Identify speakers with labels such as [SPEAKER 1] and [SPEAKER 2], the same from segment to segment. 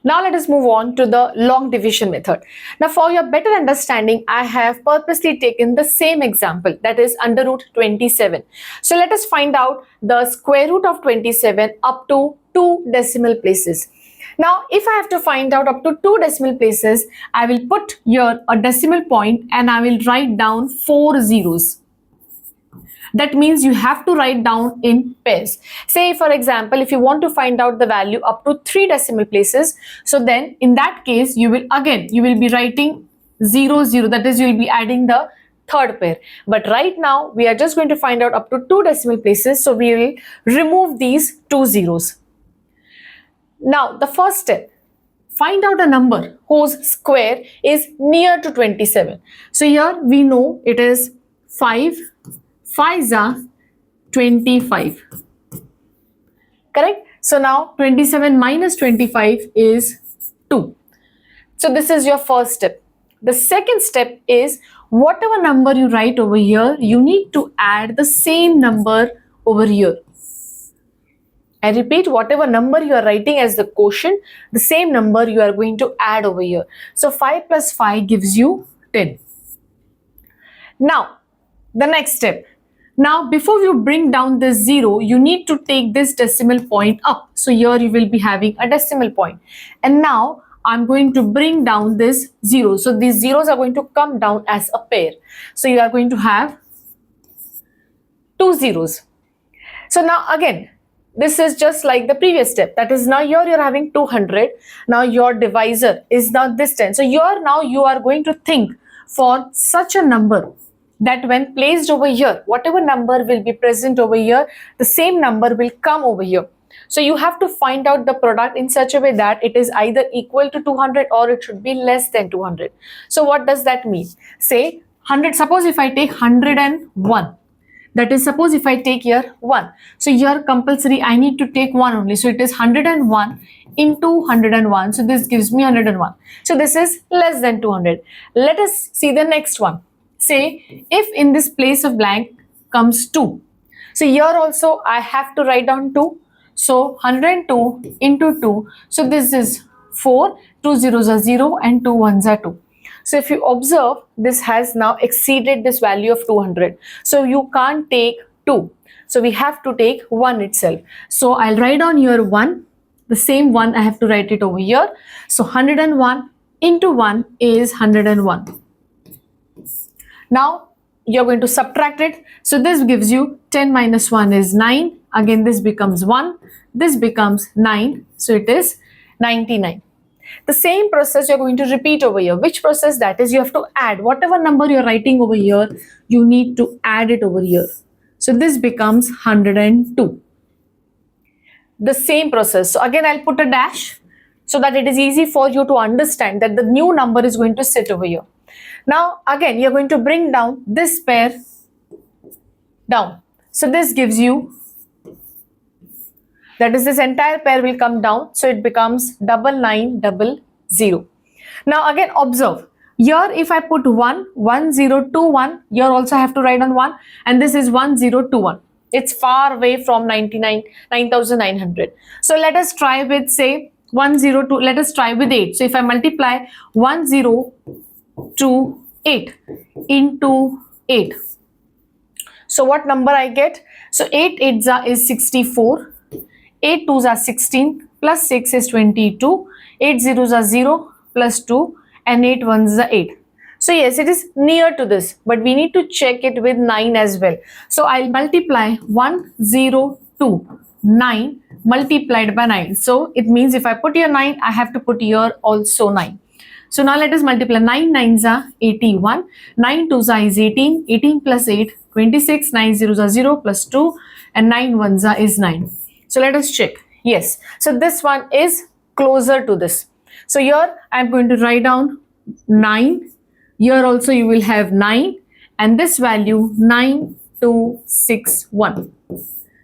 [SPEAKER 1] Now let us move on to the long division method. Now for your better understanding, I have purposely taken the same example, that is under root 27. So let us find out the square root of 27 up to 2 decimal places. Now if I have to find out up to 2 decimal places, I will put here a decimal point and I will write down 4 zeros. That means you have to write down in pairs. Say for example, if you want to find out the value up to 3 decimal places, so then in that case you will be writing 0 0, that is you will be adding the third pair. But right now we are just going to find out up to 2 decimal places, so we will remove these 2 zeros. Now the first step, find out a number whose square is near to 27. So here we know it is 5. 5s are 25. Correct? So now 27 minus 25 is 2. So this is your first step. The second step is whatever number you write over here, you need to add the same number over here. I repeat, whatever number you are writing as the quotient, the same number you are going to add over here. So 5 plus 5 gives you 10. Now, the next step. Now, before you bring down this 0, you need to take this decimal point up. So here you will be having a decimal point. And now I'm going to bring down this 0. So these zeros are going to come down as a pair. So you are going to have 2 zeros. So now again, this is just like the previous step. That is, now here you're having 200. Now your divisor is now this 10. So you are going to think for such a number that when placed over here, whatever number will be present over here, the same number will come over here. So you have to find out the product in such a way that it is either equal to 200 or it should be less than 200. So what does that mean? Say 100, suppose if I take 101, that is, suppose if I take here 1. So here compulsory I need to take 1 only. So it is 101 into 101. So this gives me 101. So this is less than 200. Let us see the next one. Say if in this place of blank comes 2. So here also I have to write down 2. So 102 into 2. So this is 4. 2 zeros are 0 and 2 ones are 2. So if you observe, this has now exceeded this value of 200. So you can't take 2. So we have to take 1 itself. So I'll write down here 1. The same 1 I have to write it over here. So 101 into 1 is 101. Now you're going to subtract it. So this gives you 10 minus 1 is 9. Again this becomes 1. This becomes 9. So it is 99. The same process you're going to repeat over here. Which process? That is, you have to add whatever number you're writing over here, you need to add it over here. So this becomes 102. The same process. So again I'll put a dash so that it is easy for you to understand that the new number is going to sit over here. Now again you're going to bring down this pair down. So this gives you, that is, this entire pair will come down. So it becomes 9900. Now again observe. Here if I put 1, 1021, here also I have to write on 1, and this is 1021. It's far away from 9900. So let us try with, say, 102. Let us try with 8. So if I multiply 1028 into 8. So what number I get? So 8 8s is 64. 8 2s are 16, plus 6 is 22, 8 zeros are 0, plus 2, and 8 1s are 8. So yes, it is near to this, but we need to check it with 9 as well. So I'll multiply 1,029 multiplied by 9. So it means if I put here 9, I have to put here also 9. So now let us multiply. 9 9s are 81, 9 2s are is 18, 18 plus 8, 26, 9 zeros are 0, plus 2, and 9 1s are is 9. So let us check. Yes. So this one is closer to this. So here I am going to write down 9. Here also you will have 9, and this value 9261.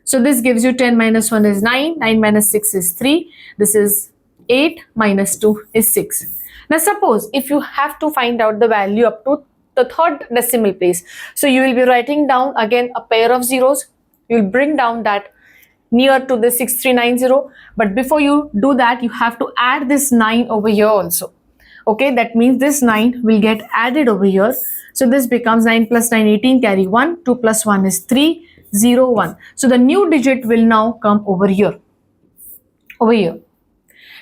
[SPEAKER 1] So this gives you 10 minus 1 is 9, 9 minus 6 is 3. This is 8 minus 2 is 6. Now suppose if you have to find out the value up to the third decimal place. So you will be writing down again a pair of zeros. You will bring down that near to the 6390. But before you do that, you have to add this 9 over here also. Okay, that means this 9 will get added over here. So this becomes 9 plus 9, 18, carry 1, 2 plus 1 is 3, 0, 1. So the new digit will now come over here. Over here.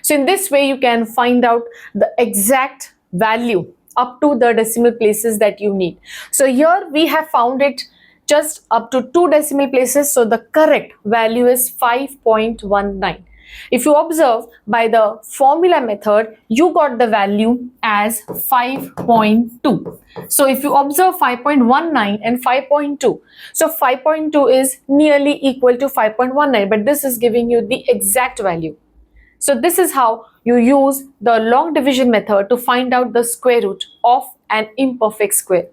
[SPEAKER 1] So in this way, you can find out the exact value up to the decimal places that you need. So here we have found it just up to 2 decimal places. So the correct value is 5.19. If you observe by the formula method, you got the value as 5.2. So if you observe 5.19 and 5.2, so 5.2 is nearly equal to 5.19, but this is giving you the exact value. So this is how you use the long division method to find out the square root of an imperfect square.